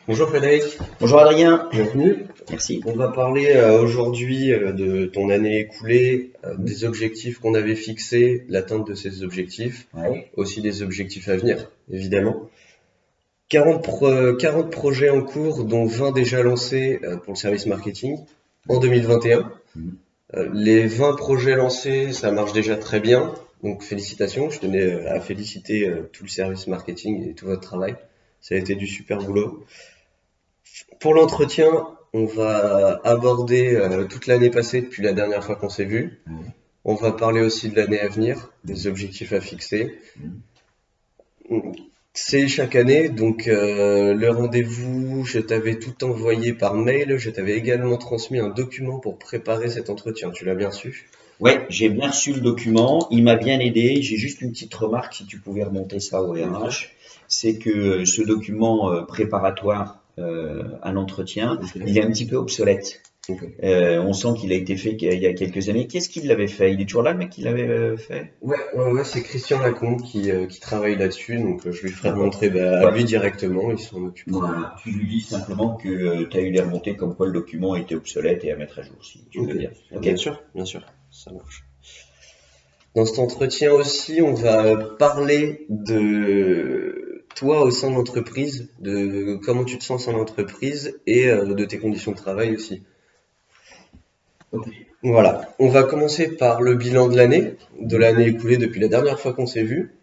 Bonjour Frédéric, Bonjour Adrien, bienvenue. merci. On va parler aujourd'hui de ton année écoulée, des objectifs qu'on avait fixés, l'atteinte de ces objectifs, Ouais. aussi des objectifs à venir, évidemment. 40 projets en cours, dont 20 déjà lancés pour le service marketing en 2021. Mhm. Les 20 projets lancés, ça marche déjà très bien, donc félicitations. Je tenais à féliciter tout le service marketing et tout votre travail. Ça a été du super boulot. Pour l'entretien, on va aborder toute l'année passée depuis la dernière fois qu'on s'est vu. Ouais. On va parler aussi de l'année à venir, des objectifs à fixer. Mhm. C'est chaque année, donc le rendez-vous, je t'avais tout envoyé par mail. Je t'avais également transmis un document pour préparer cet entretien. Tu l'as bien reçu? Ouais, j'ai bien reçu le document, il m'a bien aidé. J'ai juste une petite remarque, si tu pouvais remonter ça au Bien sûr. RH, c'est que ce document préparatoire à l'entretien, Ok. il est un petit peu obsolète. Ok. On sent qu'il a été fait il y a quelques années. Qu'est-ce qu'il l'avait fait? Il est toujours là, le mec qui l'avait fait? Ouais, c'est Christian Lacombe qui travaille là-dessus, donc je lui ferai D'accord. remontrer à Ouais. lui directement, il s'en occupera. Voilà. Tu lui dis simplement que tu as eu les remontées comme quoi le document était obsolète et à mettre à jour, si tu Ok, veux bien. Ok? bien sûr, ça marche. Dans cet entretien aussi, on va parler de toi au sein de l'entreprise, de comment tu te sens en entreprise et de tes conditions de travail aussi. Ok. Voilà, on va commencer par le bilan de l'année écoulée depuis la dernière fois qu'on s'est vu.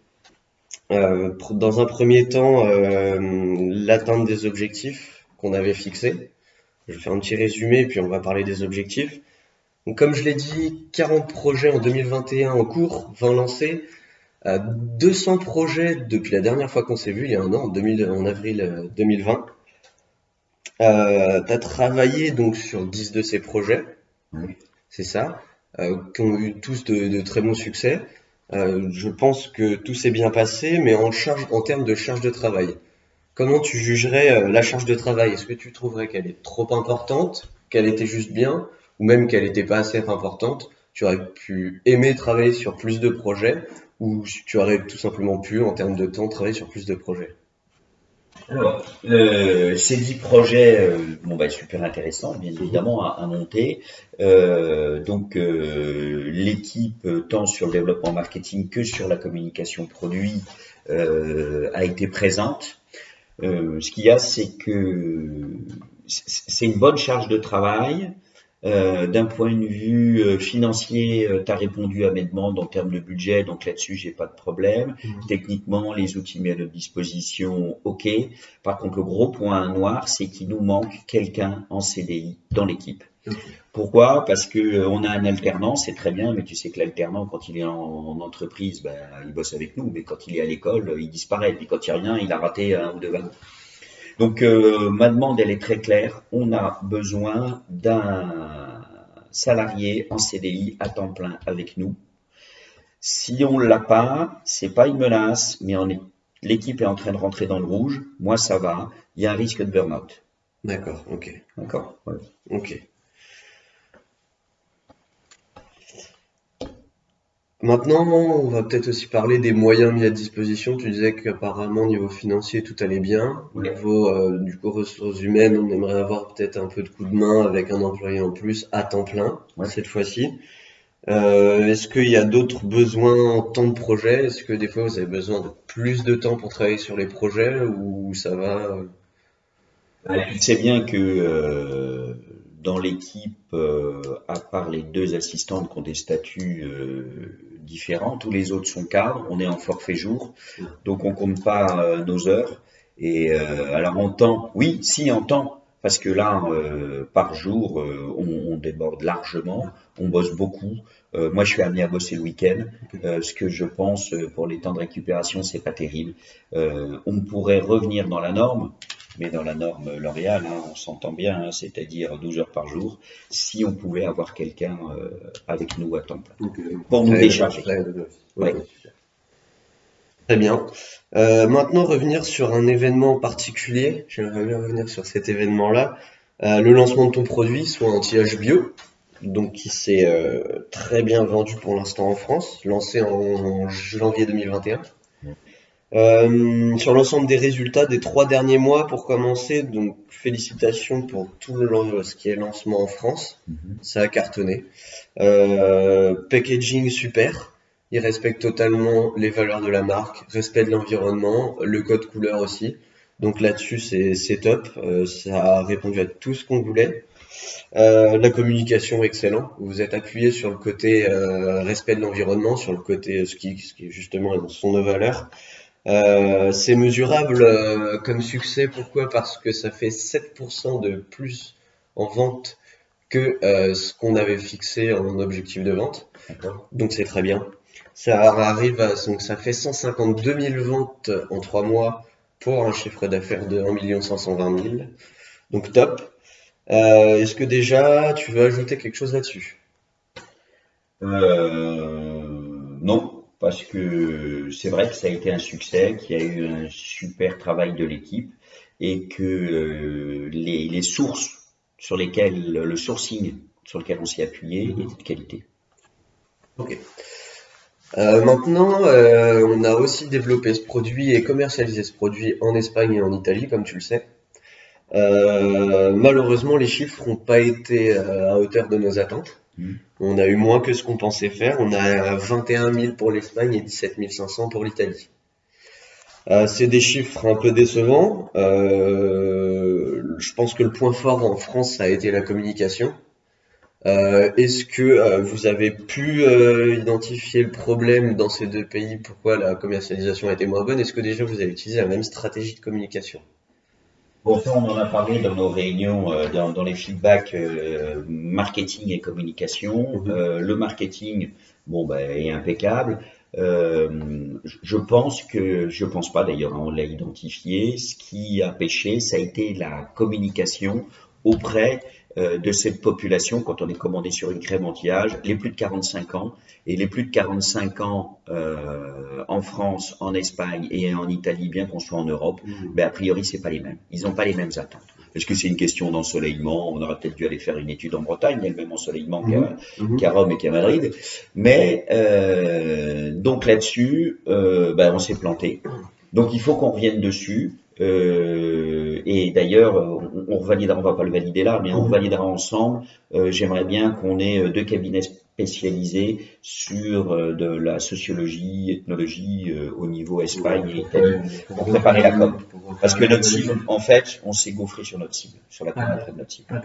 Dans un premier temps, l'atteinte des objectifs qu'on avait fixés. Je vais faire un petit résumé, puis on va parler des objectifs. Donc, comme je l'ai dit, 40 projets en 2021 en cours, 20 lancés. 200 projets depuis la dernière fois qu'on s'est vu, il y a un an, en avril 2020. Tu as travaillé donc sur 10 de ces projets, Ouais. c'est ça, qui ont eu tous de très bons succès. Je pense que tout s'est bien passé, mais en termes de charge de travail, comment tu jugerais la charge de travail? Est-ce que tu trouverais qu'elle est trop importante, qu'elle était juste bien, ou même qu'elle n'était pas assez importante? Tu aurais pu aimer travailler sur plus de projets, ou tu aurais tout simplement pu, en termes de temps, travailler sur plus de projets? Alors, ces 10 projets, bon bah super intéressants, bien Mhm. évidemment, à monter. L'équipe, tant sur le développement marketing que sur la communication produit, a été présente. Ce qu'il y a, c'est que c'est une bonne charge de travail. D'un point de vue financier, tu as répondu à mes demandes en termes de budget, donc là-dessus, j'ai pas de problème. Techniquement, les outils mis à notre disposition, ok. Par contre, le gros point noir, c'est qu'il nous manque quelqu'un en CDI dans l'équipe. Ok. Pourquoi? Parce que on a un alternant, c'est très bien, mais tu sais que l'alternant, quand il est en entreprise, ben, il bosse avec nous, mais quand il est à l'école, il disparaît. Puis quand il revient, il a raté un ou deux wagons. Donc ma demande, elle est très claire. On a besoin d'un salarié en CDI à temps plein avec nous. Si on l'a pas, c'est pas une menace, mais l'équipe est en train de rentrer dans le rouge. Moi, ça va. Il y a un risque de burn-out. D'accord, ok. D'accord? Voilà. Ok. Maintenant, on va peut-être aussi parler des moyens mis à disposition. Tu disais qu'apparemment, niveau financier, tout allait bien. Ouais. Niveau, du coup, ressources humaines, on aimerait avoir peut-être un peu de coup de main avec un employé en plus à temps plein, Ouais. cette fois-ci. Est-ce qu'il y a d'autres besoins en temps de projet? Est-ce que des fois, vous avez besoin de plus de temps pour travailler sur les projets ou ça va? Tu sais bien que dans l'équipe, à part les deux assistantes qui ont des statuts différents, tous les autres sont cadres. On est en forfait jour, donc on compte pas nos heures. Et alors en temps, oui, si en temps, parce que là, par jour, on déborde largement, on bosse beaucoup. Moi, je suis amené à bosser le week-end. Ce que je pense pour les temps de récupération, c'est pas terrible. On pourrait revenir dans la norme, mais dans la norme L'Oréal, hein, on s'entend bien, hein, c'est-à-dire 12 heures par jour, si on pouvait avoir quelqu'un avec nous à temps plein, Ok. pour nous décharger. Ça aide aussi. Ok, Ouais. super. Très bien. Maintenant, revenir sur un événement particulier. J'aimerais bien revenir sur cet événement-là. Le lancement de ton produit, soit anti-âge bio, donc qui s'est très bien vendu pour l'instant en France, lancé en janvier 2021. Sur l'ensemble des résultats des 3 derniers mois, pour commencer, donc félicitations pour tout ce qui est lancement en France. Ça a cartonné. Packaging super. Il respecte totalement les valeurs de la marque, respect de l'environnement, le code couleur aussi. Donc là-dessus, c'est top. Ça a répondu à tout ce qu'on voulait. La communication, excellent. Vous êtes appuyé sur le côté respect de l'environnement, sur le côté ce qui justement sont nos valeurs. C'est mesurable comme succès. Pourquoi? Parce que ça fait 7% de plus en vente que ce qu'on avait fixé en objectif de vente. D'accord. Donc c'est très bien. Donc ça fait 152 000 ventes en 3 mois pour un chiffre d'affaires de 1 520 000. Donc top. Est-ce que déjà tu veux ajouter quelque chose là-dessus? Non, parce que c'est vrai que ça a été un succès, qu'il y a eu un super travail de l'équipe et que les sources sur lesquelles, le sourcing sur lequel on s'y appuyait était de qualité. Ok. Maintenant, on a aussi développé ce produit et commercialisé ce produit en Espagne et en Italie, comme tu le sais. Malheureusement, les chiffres n'ont pas été à hauteur de nos attentes. On a eu moins que ce qu'on pensait faire. On a 21 000 pour l'Espagne et 17 500 pour l'Italie. C'est des chiffres un peu décevants. Je pense que le point fort en France, ça a été la communication. Est-ce que vous avez pu identifier le problème dans ces deux pays, pourquoi la commercialisation a été moins bonne? Est-ce que déjà vous avez utilisé la même stratégie de communication? Bon, ça, on en a parlé dans nos réunions, dans les feedbacks marketing et communication. Le marketing, bon, ben, est impeccable. Je pense pas d'ailleurs, hein, on l'a identifié. Ce qui a pêché, ça a été la communication auprès de cette population quand on est commandé sur une crème anti-âge, les plus de 45 ans. Et les plus de 45 ans en France, en Espagne et en Italie, bien qu'on soit en Europe, ben a priori c'est pas les mêmes. Ils n'ont pas les mêmes attentes. Est-ce que c'est une question d'ensoleillement? On aurait peut-être dû aller faire une étude en Bretagne, il y a le même ensoleillement qu'à Rome et qu'à Madrid. Mais donc là-dessus, ben on s'est planté. Donc il faut qu'on revienne dessus. Et d'ailleurs, on revalidera, on va pas le valider là, mais on validera ensemble. J'aimerais bien qu'on ait 2 cabinets spécialisés sur de la sociologie, ethnologie au niveau Espagne et Italie pour préparer la com. Parce que notre cible, en fait, on s'est gaufré sur notre cible, sur la pénétration de notre cible.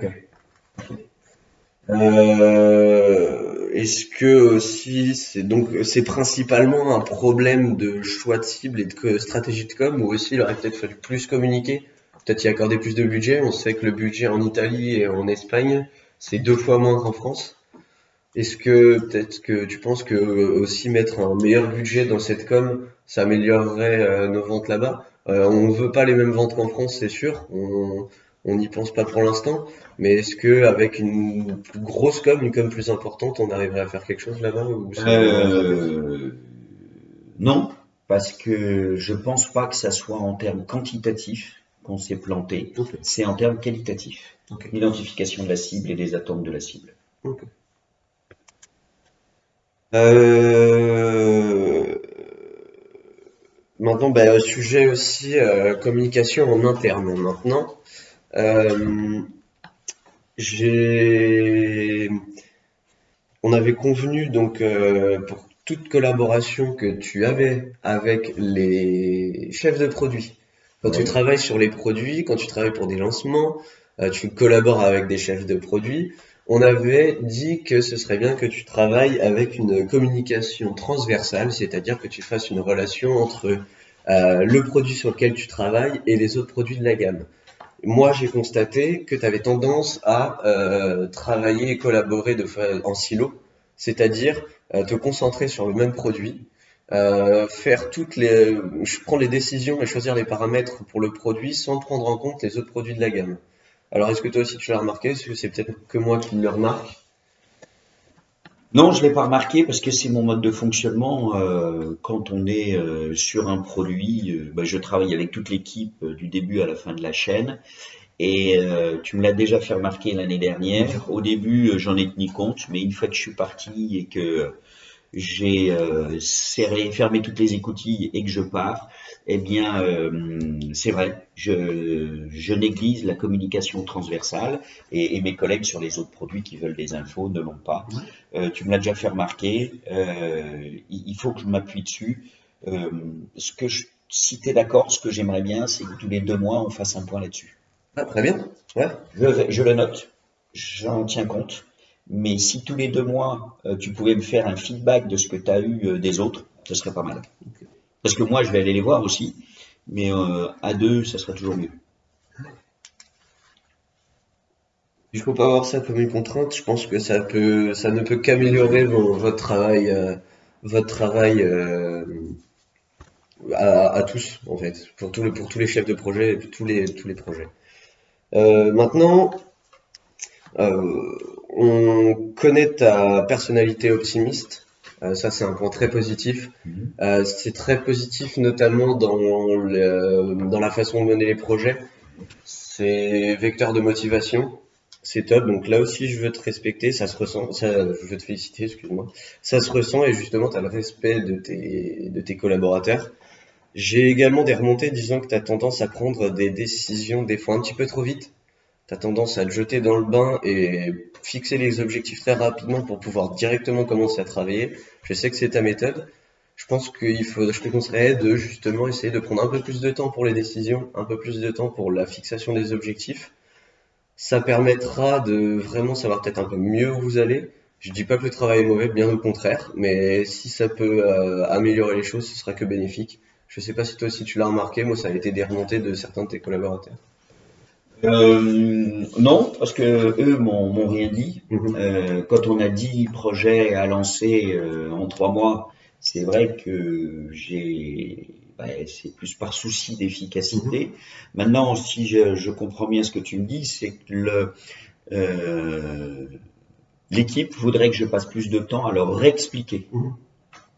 Est-ce que aussi c'est principalement un problème de choix de cible et de stratégie de com, ou aussi il aurait peut-être fallu plus communiquer, peut-être y accorder plus de budget? On sait que le budget en Italie et en Espagne c'est 2 fois moins qu'en France. Est-ce que peut-être que tu penses que aussi mettre un meilleur budget dans cette com, ça améliorerait nos ventes là-bas? On ne veut pas les mêmes ventes qu'en France, c'est sûr. On n'y pense pas pour l'instant. Mais est-ce que avec une plus grosse com, une com plus importante, on arriverait à faire quelque chose là-bas, ou Non, parce que je pense pas que ça soit en termes quantitatifs qu'on s'est planté. Ok. C'est en termes qualitatifs. Ok. L'identification de la cible et des attentes de la cible. Ok. Euh, Maintenant, sujet aussi communication en interne. Maintenant, euh, j'ai on avait convenu donc pour toute collaboration que tu avais avec les chefs de produits. Quand tu travailles sur les produits, quand tu travailles pour des lancements, tu collabores avec des chefs de produits. On avait dit que ce serait bien que tu travailles avec une communication transversale, c'est-à-dire que tu fasses une relation entre le produit sur lequel tu travailles et les autres produits de la gamme. Moi, j'ai constaté que tu avais tendance à travailler et collaborer en silo, c'est-à-dire te concentrer sur le même produit, prendre les décisions et choisir les paramètres pour le produit sans prendre en compte les autres produits de la gamme. Alors, est-ce que toi aussi tu l'as remarqué? Est-ce que c'est peut-être que moi qui le remarque? Non, je l'ai pas remarqué parce que c'est mon mode de fonctionnement. Quand on est sur un produit, je travaille avec toute l'équipe du début à la fin de la chaîne. Et tu me l'as déjà fait remarquer l'année dernière. Au début, j'en ai tenu compte, mais une fois que je suis parti et que j'ai fermé toutes les écoutilles et que je pars, Eh bien, c'est vrai, je néglige la communication transversale et mes collègues sur les autres produits qui veulent des infos ne l'ont pas. Tu me l'as déjà fait remarquer, il faut que je m'appuie dessus. Euh, si tu es d'accord, ce que j'aimerais bien, c'est que tous les 2 mois, on fasse un point là-dessus. Ah, très bien. Ouais. Je le note, j'en tiens compte. Mais si tous les 2 mois, tu pouvais me faire un feedback de ce que tu as eu des autres, ce serait pas mal. Parce que moi, je vais aller les voir aussi, mais à deux, ça sera toujours mieux. Il faut pas voir ça comme une contrainte. Je pense que ça ne peut qu'améliorer votre travail à tous en fait, pour tous les chefs de projet et puis tous les projets. Maintenant, on connaît ta personnalité optimiste. Ça, c'est un point très positif. Mhm. C'est très positif, notamment dans la façon de mener les projets. C'est vecteur de motivation. C'est top. Donc là aussi, je veux te respecter. Ça se ressent. Je veux te féliciter, excuse-moi. Ça se ressent et justement, tu as le respect de tes collaborateurs. J'ai également des remontées disant que tu as tendance à prendre des décisions des fois un petit peu trop vite. T'as tendance à te jeter dans le bain et fixer les objectifs très rapidement pour pouvoir directement commencer à travailler. Je sais que c'est ta méthode. Je te conseillerais de justement essayer de prendre un peu plus de temps pour les décisions, un peu plus de temps pour la fixation des objectifs. Ça permettra de vraiment savoir peut-être un peu mieux où vous allez. Je dis pas que le travail est mauvais, bien au contraire, mais si ça peut améliorer les choses, ce sera que bénéfique. Je sais pas si toi aussi tu l'as remarqué, moi ça a été des remontées de certains de tes collaborateurs. Non, parce que eux m'ont rien dit. Mhm, Quand on a 10 projets à lancer en 3 mois, c'est vrai que c'est plus par souci mhm, d'efficacité. Maintenant, si je comprends bien ce que tu me dis, c'est que euh, l'équipe voudrait que je passe plus de temps à leur réexpliquer. mhm.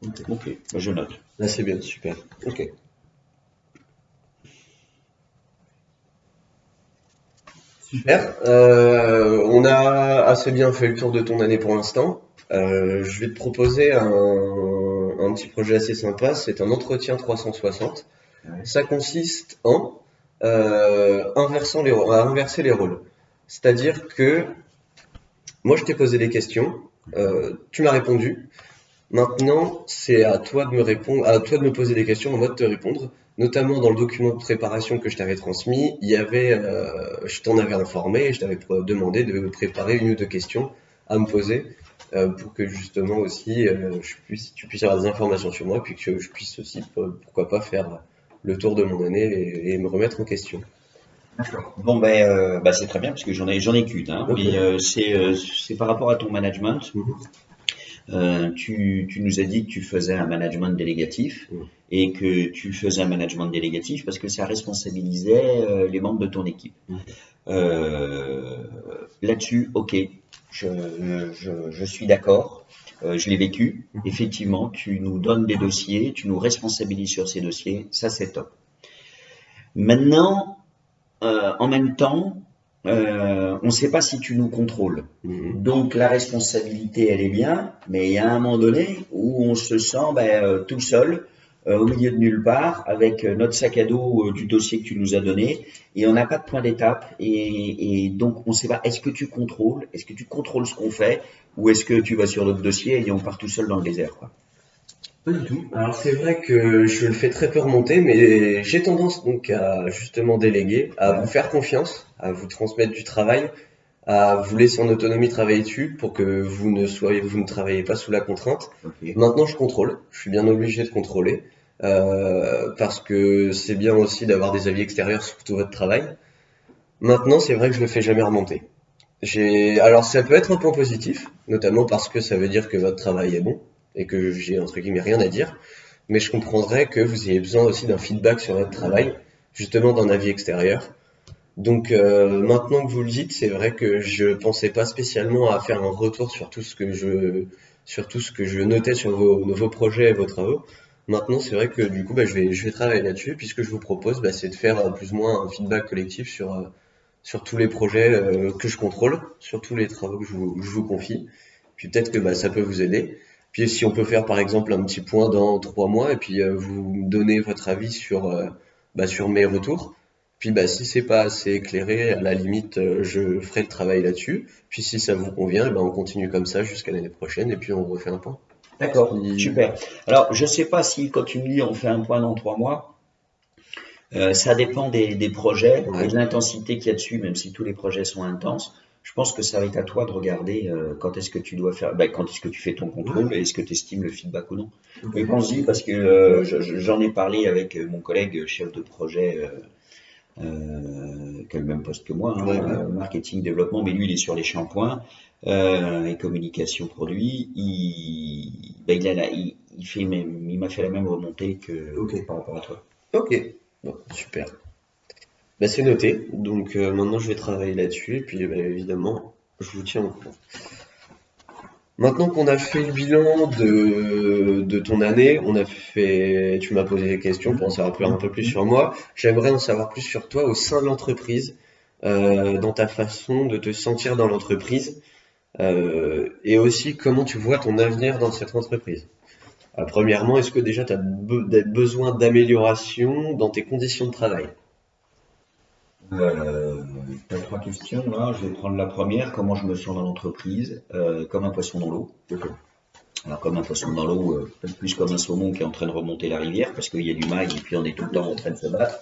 Ok. Ok, bah, je note. Là, c'est bien, super. Ok. Super. On a assez bien fait le tour de ton année pour l'instant. Je vais te proposer un petit projet assez sympa. C'est un entretien 360. Ouais. Ça consiste en à inverser les rôles. C'est-à-dire que moi, je t'ai posé des questions. Tu m'as répondu. Maintenant, c'est à toi de me répondre, à toi de me poser des questions, à moi de te répondre. Notamment dans le document de préparation que je t'avais transmis, je t'en avais informé et je t'avais demandé de préparer une ou deux questions à me poser pour que justement aussi tu puisses avoir des informations sur moi, puis que je puisse aussi, pourquoi pas, faire le tour de mon année et me remettre en question. Bon ben, c'est très bien parce que j'en ai qu'une, hein, Ok. mais c'est par rapport à ton management. Mhm. Tu nous as dit que tu faisais un management délégatif Mhm. et que tu faisais un management délégatif parce que ça responsabilisait les membres de ton équipe. Mhm. Euh, Là-dessus, ok, je suis d'accord. Je l'ai vécu. Mhm. Effectivement, tu nous donnes des dossiers, tu nous responsabilises sur ces dossiers, ça c'est top. Maintenant, en même temps, on ne sait pas si tu nous contrôles. Mhm. Donc la responsabilité, elle est bien, mais il y a un moment donné où on se sent tout seul, au milieu de nulle part, avec notre sac à dos du dossier que tu nous as donné, et on n'a pas de point d'étape, et donc on ne sait pas, est-ce que tu contrôles ce qu'on fait, ou est-ce que tu vas sur notre dossier et on part tout seul dans le désert, quoi. Pas du tout. Alors c'est vrai que je le fais très peu remonter, mais j'ai tendance donc à justement déléguer, à vous Ouais, faire confiance, à vous transmettre du travail, à vous laisser en autonomie travailler dessus pour que vous ne travaillez pas sous la contrainte. ok. Maintenant, je contrôle. Je suis bien obligé de contrôler parce que c'est bien aussi d'avoir des avis extérieurs sur tout votre travail. Maintenant, c'est vrai que je le fais jamais remonter. Alors ça peut être un point positif, notamment parce que ça veut dire que votre travail est bon et que j'ai entre guillemets rien à dire. Mais je comprendrais que vous ayez besoin aussi d'un feedback sur votre travail, justement d'un avis extérieur. Donc maintenant que vous le dites, c'est vrai que je pensais pas spécialement à faire un retour sur tout ce que je notais sur vos projets et vos travaux. Maintenant, c'est vrai que du coup, bah, je vais travailler là-dessus, puisque je vous propose, bah, c'est de faire plus ou moins un feedback collectif sur tous les projets que je contrôle, sur tous les travaux que je vous confie. Puis peut-être que bah, ça peut vous aider. Puis si on peut faire par exemple un petit point dans 3 mois et puis vous me donnez votre avis sur mes retours. Puis si c'est pas assez éclairé, à la limite, je ferai le travail là-dessus. Puis si ça vous convient, on continue comme ça jusqu'à l'année prochaine et puis on refait un point. D'accord, Si- super. Alors, je sais pas si quand tu me dis on fait un point dans 3 mois, ça dépend des projets et Ouais, de l'intensité qu'il y a dessus, même si tous les projets sont intenses. Je pense que ça va être à toi de regarder quand est-ce que tu dois faire, quand est-ce que tu fais ton contrôle et est-ce que tu estimes le feedback ou non. ok. Et pense-y parce que j'en ai parlé avec mon collègue chef de projet qui a le même poste que moi, Ouais, ouais. marketing, développement, mais lui il est sur les shampoings et communication produit. Il m'a fait la même remontée que Ok. par rapport à toi. Ok. Bon, super. C'est noté. Donc maintenant je vais travailler là-dessus et puis évidemment je vous tiens au courant. Maintenant qu'on a fait le bilan de ton année, tu m'as posé des questions pour en savoir un peu plus sur moi. J'aimerais en savoir plus sur toi au sein de l'entreprise, dans ta façon de te sentir dans l'entreprise, et aussi comment tu vois ton avenir dans cette entreprise. Premièrement, est-ce que déjà tu as besoin d'amélioration dans tes conditions de travail? T'as 3 questions là. Je vais prendre la première. Comment je me sens dans l'entreprise? Comme un poisson dans l'eau. Alors comme un poisson dans l'eau, peut-être plus comme un saumon qui est en train de remonter la rivière parce qu'il y a du mag et puis on est tout le temps en train de se battre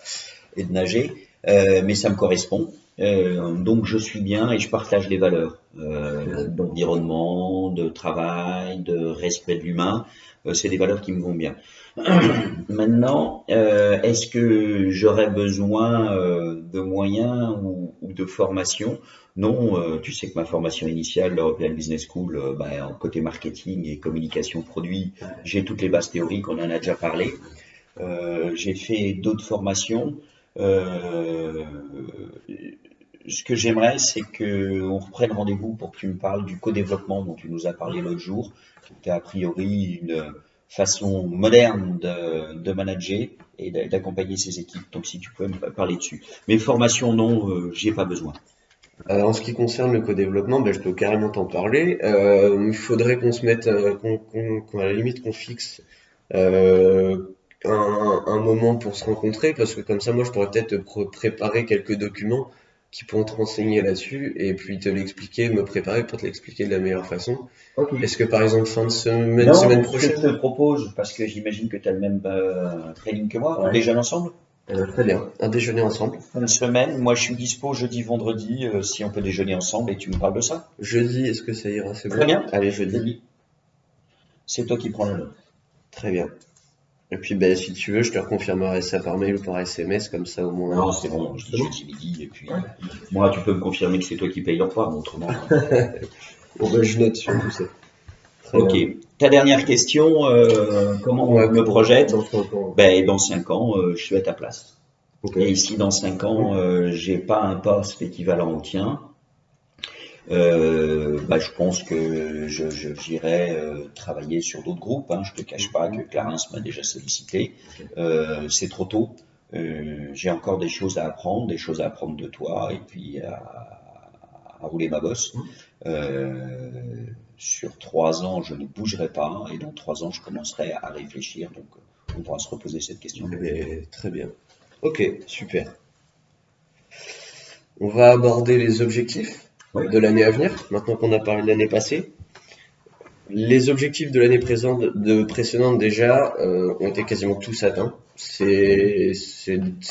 et de nager. Mais ça me correspond. Donc je suis bien et je partage des valeurs d'environnement, de travail, de respect de l'humain. C'est des valeurs qui me vont bien. Maintenant, est-ce que j'aurais besoin de moyens ou de formation? Non, tu sais que ma formation initiale, l'European Business School, en côté marketing et communication produit, j'ai toutes les bases théoriques, on en a déjà parlé. J'ai fait d'autres formations. Euh, Ce que j'aimerais, c'est que on reprenne rendez-vous pour que tu me parles du co-développement dont tu nous as parlé l'autre jour, qui était a priori une façon moderne de manager et d'accompagner ses équipes. Donc si tu pouvais me parler dessus. Mais formation, non, j'y ai pas besoin. En ce qui concerne le co-développement, je peux carrément t'en parler. Il faudrait qu'on se mette, à la limite qu'on fixe euh, un moment pour se rencontrer, parce que comme ça, moi, je pourrais peut-être préparer quelques documents qui pourront te renseigner là-dessus, et puis te l'expliquer, me préparer pour te l'expliquer de la meilleure façon. Ok. Est-ce que par exemple fin de semaine Non, ce que je te prochaine? propose, parce que j'imagine que tu as le même training que moi, on Ouais. déjeune ensemble. Très bien. Un déjeuner ensemble. Fin de semaine, moi je suis dispo jeudi, vendredi, si on peut déjeuner ensemble et tu me parles de ça. Jeudi, est-ce que ça ira? C'est Très bon? bien. Allez, jeudi. Jeudi. C'est toi qui prends le note. Très bien. Et puis, si tu veux, je te reconfirmerai ça par mail ou par SMS, comme ça au moins. Non, c'est bon, je dis C'est bon? jeudi midi, et puis moi tu peux me confirmer que c'est toi qui payes le repas, mais autrement. Bon, je note sur tout ça. Très Ok. bien. Ta dernière question, comment Ouais, on me projette? dans 5 ans. Dans 5 ans, je suis à ta place. Ok. Et ici, dans 5 ans, j'ai pas un poste équivalent au tien. Je pense que j'irai travailler sur d'autres groupes. Hein. Je te cache pas que Clarence m'a déjà sollicité. C'est trop tôt. J'ai encore des choses à apprendre, de toi, et puis à rouler ma bosse. Sur 3 ans, je ne bougerai pas, et dans 3 ans, je commencerai à réfléchir. Donc, on pourra se reposer cette question. Très bien. Ok, super. On va aborder les objectifs Oui. de l'année à venir, maintenant qu'on a parlé de l'année passée. Les objectifs de l'année précédente déjà ont été quasiment tous atteints. C'est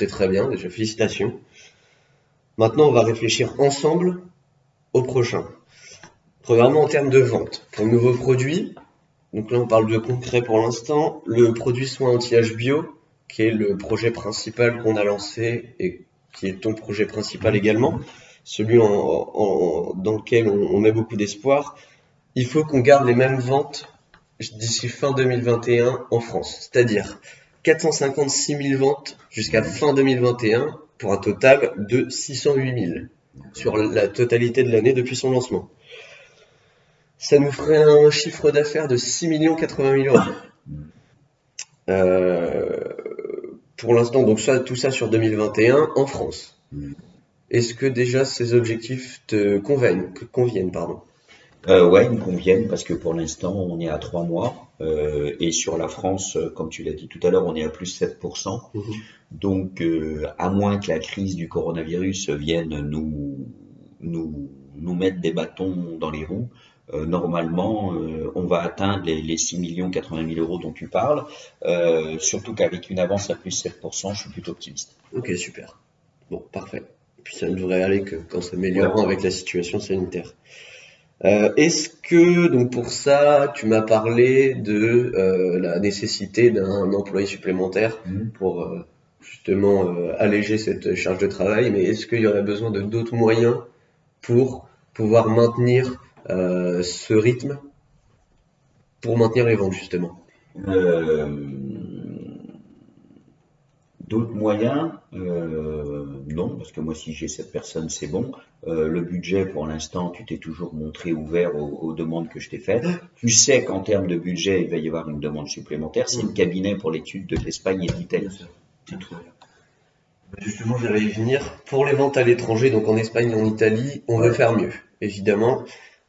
très bien, déjà félicitations. Maintenant, on va réfléchir ensemble au prochain. Premièrement, en termes de vente, pour le nouveau produit, donc là on parle de concret pour l'instant, le produit soin anti-âge bio, qui est le projet principal qu'on a lancé et qui est ton projet principal également, celui dans lequel on met beaucoup d'espoir. Il faut qu'on garde les mêmes ventes d'ici fin 2021 en France, c'est-à-dire 456 000 ventes jusqu'à fin 2021 pour un total de 608 000 sur la totalité de l'année depuis son lancement. Ça nous ferait un chiffre d'affaires de 6 80 000 euros. Pour l'instant, donc tout ça sur 2021 en France. Est-ce que déjà ces objectifs te conviennent, pardon? Ouais, ils me conviennent parce que pour l'instant, on est à 3 mois. Et sur la France, comme tu l'as dit tout à l'heure, on est à plus 7%. Mhm. Donc, à moins que la crise du coronavirus vienne nous mettre des bâtons dans les roues, normalement, on va atteindre les 6 80 000 € dont tu parles. Surtout qu'avec une avance à plus 7%, je suis plutôt optimiste. Ok, super. Bon, parfait. Puis ça ne devrait aller qu'en Ouais. s'améliorant avec la situation sanitaire. Est-ce que, donc pour ça, tu m'as parlé de la nécessité d'un employé supplémentaire Mhm. pour justement alléger cette charge de travail, mais est-ce qu'il y aurait besoin de d'autres moyens pour pouvoir maintenir ce rythme, pour maintenir les ventes justement? Euh, D'autres moyens, non, parce que moi, si j'ai cette personne, c'est bon. Le budget, pour l'instant, tu t'es toujours montré ouvert aux demandes que je t'ai faites. Tu sais qu'en termes de budget, il va y avoir une demande supplémentaire. C'est le cabinet pour l'étude de l'Espagne et de Bien l'Italie. sûr. C'est tout. Justement, j'allais y venir. Pour les ventes à l'étranger, donc en Espagne et en Italie, on veut Ouais. faire mieux, évidemment.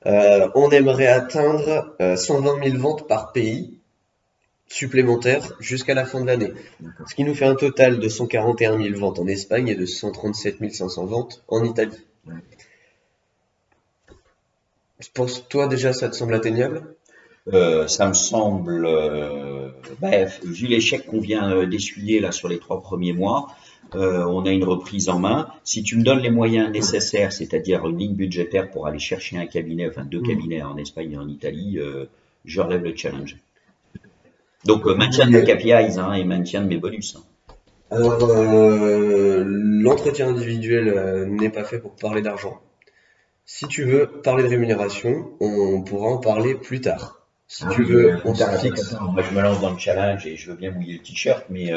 On aimerait atteindre 120 000 ventes par pays supplémentaires jusqu'à la fin de l'année. D'accord. Ce qui nous fait un total de 141 000 ventes en Espagne et de 137 500 ventes en Italie. Ouais. Pour toi, déjà, ça te semble atteignable? Ça me semble, bref, vu l'échec qu'on vient d'essuyer là sur les 3 premiers mois, on a une reprise en main. Si tu me donnes les moyens nécessaires, c'est-à-dire une ligne budgétaire pour aller chercher un cabinet, enfin 2 cabinets en Espagne et en Italie, je relève le challenge. Donc maintien de mes KPIs hein, et maintien de mes bonus. Hein. Alors, l'entretien individuel n'est pas fait pour parler d'argent. Si tu veux parler de rémunération, on pourra en parler plus tard. Si Ah tu oui, veux, on se attends, fixe. moi je me lance dans le challenge et je veux bien mouiller le t-shirt, mais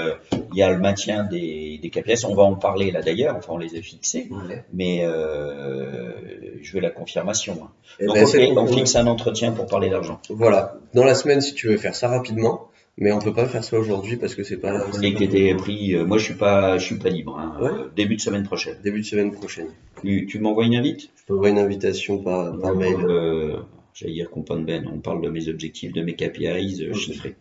il y a le maintien des KPIs, on va en parler là d'ailleurs, enfin on les a fixés, Ouais. mais je veux la confirmation. Hein. Eh Donc ben, ok, cette on fixe confirmation. un entretien pour parler d'argent. Voilà. Dans la semaine, si tu veux faire ça rapidement, mais on peut pas faire ça aujourd'hui parce que Je c'est voulais pas que t'aies possible. pris, moi je suis pas libre, hein, Ouais. début de semaine prochaine. Début de semaine prochaine. Tu m'envoies une invite? Je t'envoie une invitation par On mail. parle, j'allais dire qu'on parle ben, on parle de mes objectifs, de mes KPIs Ok. chiffrés.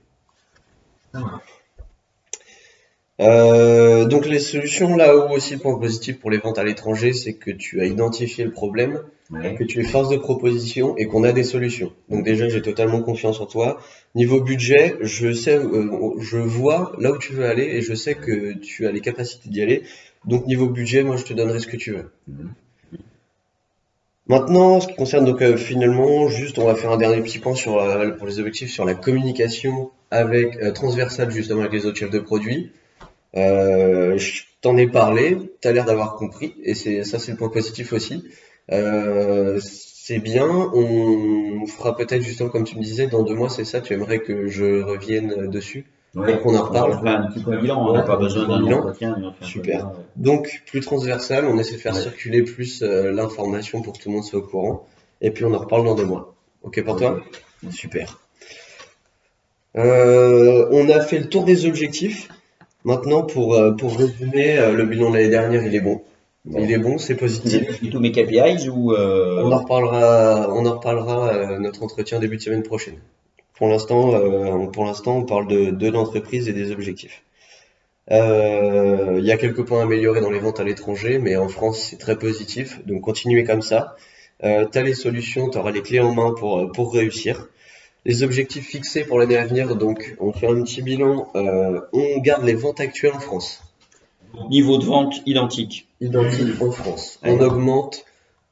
Donc les solutions, là où aussi le point positif pour les ventes à l'étranger, c'est que tu as identifié le problème, Ouais. que tu es force de proposition et qu'on a des solutions. Donc déjà, j'ai totalement confiance en toi. Niveau budget, je sais, je vois là où tu veux aller et je sais que tu as les capacités d'y aller. Donc niveau budget, moi, je te donnerai ce que tu veux. Mhm. Maintenant, en ce qui concerne donc finalement, juste on va faire un dernier petit point sur pour les objectifs sur la communication avec transversale justement avec les autres chefs de produit. Je t'en ai parlé, tu as l'air d'avoir compris, et c'est le point positif aussi. C'est bien, on fera peut-être justement comme tu me disais, dans 2 mois, c'est ça, tu aimerais que je revienne dessus pour Ouais, qu'on en on reparle. refait un petit point bilan, on Ouais, n'a pas un petit besoin point d'un bilan. entretien, mais on fait un point Super. bilan. Donc, plus transversal, on essaie de faire Ouais. circuler plus l'information pour que tout le monde soit au courant, et puis on en reparle dans 2 mois. Ok pour toi? Ok. Super. On a fait le tour des objectifs. Maintenant, pour résumer, le bilan de l'année dernière, il est bon. Il Bon. est bon, c'est Tu veux positif. que je dise tous mes KPIs ou On en reparlera notre entretien début de semaine prochaine. Pour l'instant, on parle de l'entreprise et des objectifs. Il y a quelques points améliorés dans les ventes à l'étranger, mais en France, c'est très positif. Donc, continuez comme ça. Tu as les solutions, tu auras les clés en main pour réussir. Les objectifs fixés pour l'année à venir, donc on fait un petit bilan. On garde les ventes actuelles en France. niveau de vente identique? Identique en France. Ouais. On augmente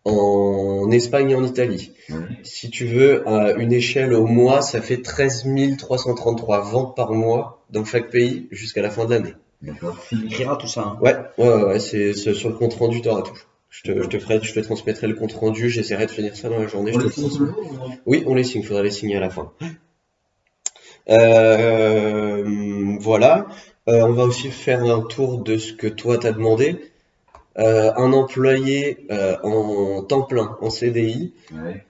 en Espagne et en Italie. Ouais. Si tu veux, à une échelle au mois, ça fait 13 333 ventes par mois dans chaque pays jusqu'à la fin de l'année. D'accord. Tu m'écriras tout ça. Hein. Ouais, c'est sur le compte rendu, t'auras tout. Je te transmettrai le compte rendu, j'essaierai de finir ça dans la journée, je On te le le signe transmets. toujours ou non? Oui, on les signe, faudra les signer à la fin. Voilà. On va aussi faire un tour de ce que toi t'as demandé. Un employé en temps plein, en CDI. Ouais.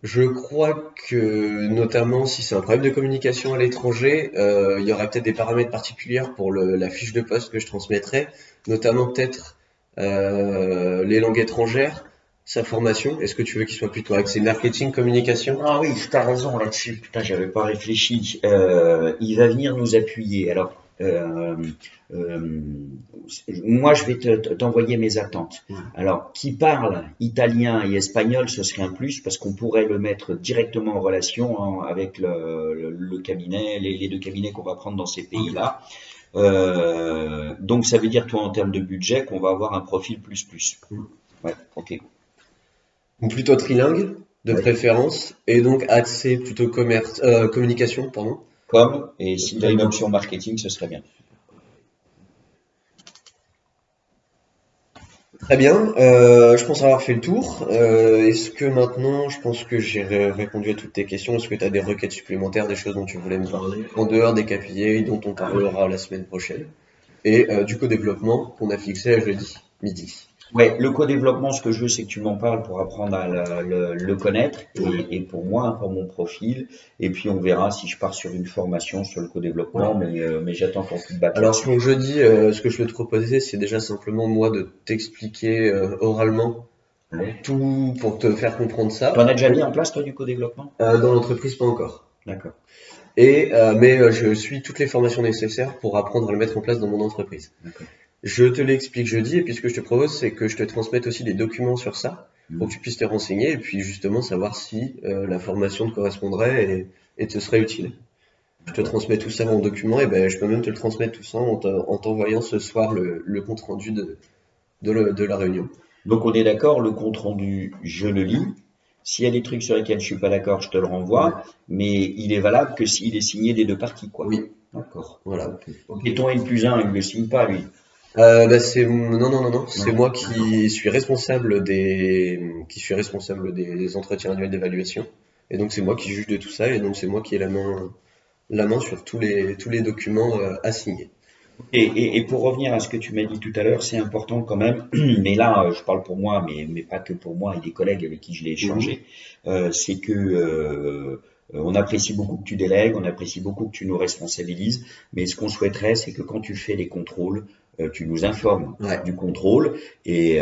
Je crois que, notamment si c'est un problème de communication à l'étranger, il y aurait peut-être des paramètres particuliers pour la fiche de poste que je transmettrai, notamment peut-être les langues étrangères, sa formation? Est-ce que tu veux qu'il soit plutôt axé marketing, communication? Ah oui, tu as raison là-dessus. Putain, j'avais pas réfléchi. Il va venir nous appuyer. Alors, euh, moi, je vais t'envoyer mes attentes. Ouais. Alors, qui parle italien et espagnol, ce serait un plus parce qu'on pourrait le mettre directement en relation avec le cabinet, les deux cabinets qu'on va prendre dans ces pays-là. Donc, ça veut dire, toi, en termes de budget, qu'on va avoir un profil plus. Ouais, ok. Ou plutôt trilingue, de Ouais. préférence, et donc axé plutôt communication, pardon. Et s'il a une option marketing, ce serait bien. Très bien, je pense avoir fait le tour. Est-ce que maintenant, je pense que j'ai répondu à toutes tes questions. Est-ce que tu as des requêtes supplémentaires, des choses dont tu voulais me parler, en dehors des KPI dont on parlera la semaine prochaine, et du co-développement qu'on a fixé à jeudi midi. Ouais, le co-développement, ce que je veux, c'est que tu m'en parles pour apprendre à le connaître et pour moi, pour mon profil. Et puis on verra si je pars sur une formation sur le co-développement, mais j'attends ton feedback Alors là-dessus. pour jeudi, ce que je peux te proposer, c'est déjà simplement moi de t'expliquer oralement Ouais. tout pour te faire comprendre T'en ça. as déjà mis en place, toi, du co-développement? Dans l'entreprise, pas encore. D'accord. Mais je suis toutes les formations nécessaires pour apprendre à le mettre en place dans mon entreprise. D'accord. Je te l'explique jeudi, et puis ce que je te propose, c'est que je te transmette aussi des documents sur ça, pour que tu puisses te renseigner, et puis justement savoir si la formation te correspondrait et te serait utile. Je te transmets tout ça en document, et ben je peux même te le transmettre tout ça en t'envoyant ce soir le compte rendu de la réunion. Donc on est d'accord, le compte rendu, je le lis. S'il y a des trucs sur lesquels je suis pas d'accord, je te le renvoie, mais il est valable que s'il est signé des deux parties, quoi. Oui, D'accord. voilà. Et ton N+1, il ne le signe pas, lui. Non, c'est Non. moi qui suis responsable des entretiens annuels d'évaluation. Et donc c'est moi qui juge de tout ça, et donc c'est moi qui ai la main sur tous les documents à signer. Et pour revenir à ce que tu m'as dit tout à l'heure, c'est important quand même, mais là, je parle pour moi, mais pas que pour moi et des collègues avec qui je l'ai Mhm. échangé, c'est que on apprécie beaucoup que tu délègues, on apprécie beaucoup que tu nous responsabilises, mais ce qu'on souhaiterait, c'est que quand tu fais les contrôles, tu nous informes Ouais, du contrôle et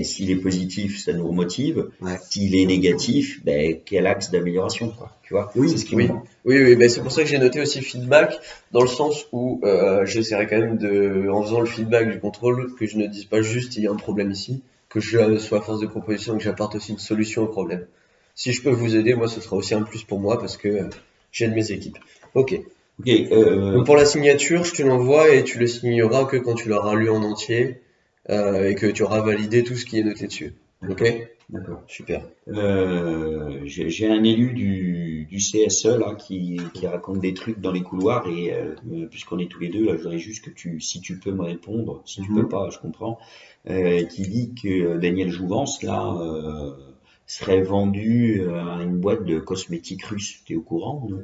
s'il est positif, ça nous remotive. ouais. S'il est négatif, quel axe d'amélioration, quoi. Tu vois, c'est ce qui nous Oui, manque. oui, ben c'est pour ça que j'ai noté aussi feedback, dans le sens où j'essaierai quand même en faisant le feedback du contrôle, que je ne dise pas juste il y a un problème ici, que je sois force de proposition et que j'apporte aussi une solution au problème. Si je peux vous aider, moi ce sera aussi un plus pour moi parce que j'aide mes équipes. Ok. Ok, Donc pour la signature, je te l'envoie et tu le signeras que quand tu l'auras lu en entier et que tu auras validé tout ce qui est noté dessus. Ok? d'accord. Super. J'ai un élu du CSE là qui raconte des trucs dans les couloirs et puisqu'on est tous les deux là, je voudrais juste que si tu peux me répondre, si tu peux Mhm. pas, je comprends, qui dit que Daniel Jouvence là serait vendu à une boîte de cosmétiques russes. T'es au courant, non?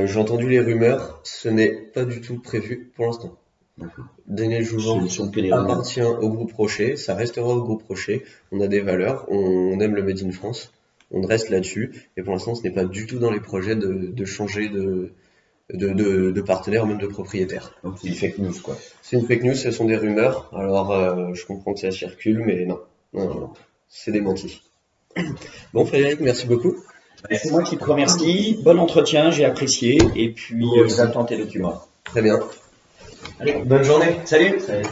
J'ai entendu les rumeurs, ce n'est pas du tout prévu pour l'instant. D'accord. Daniel Ce ne Jouvence sont que des rumeurs. appartient au groupe Rocher, ça restera au groupe Rocher. On a des valeurs, on aime le Made in France, on reste là-dessus. Et pour l'instant, ce n'est pas du tout dans les projets de changer de partenaire, même de propriétaire. Donc c'est une fake news quoi. C'est une fake news, ce sont des rumeurs. Alors, je comprends que ça circule, mais non, c'est démenti. Bon, Frédéric, merci beaucoup. C'est moi qui te remercie. Bon entretien, j'ai apprécié et puis Moi aussi. j'attends tes documents. Très bien. Allez, Bonne journée. salut! Salut.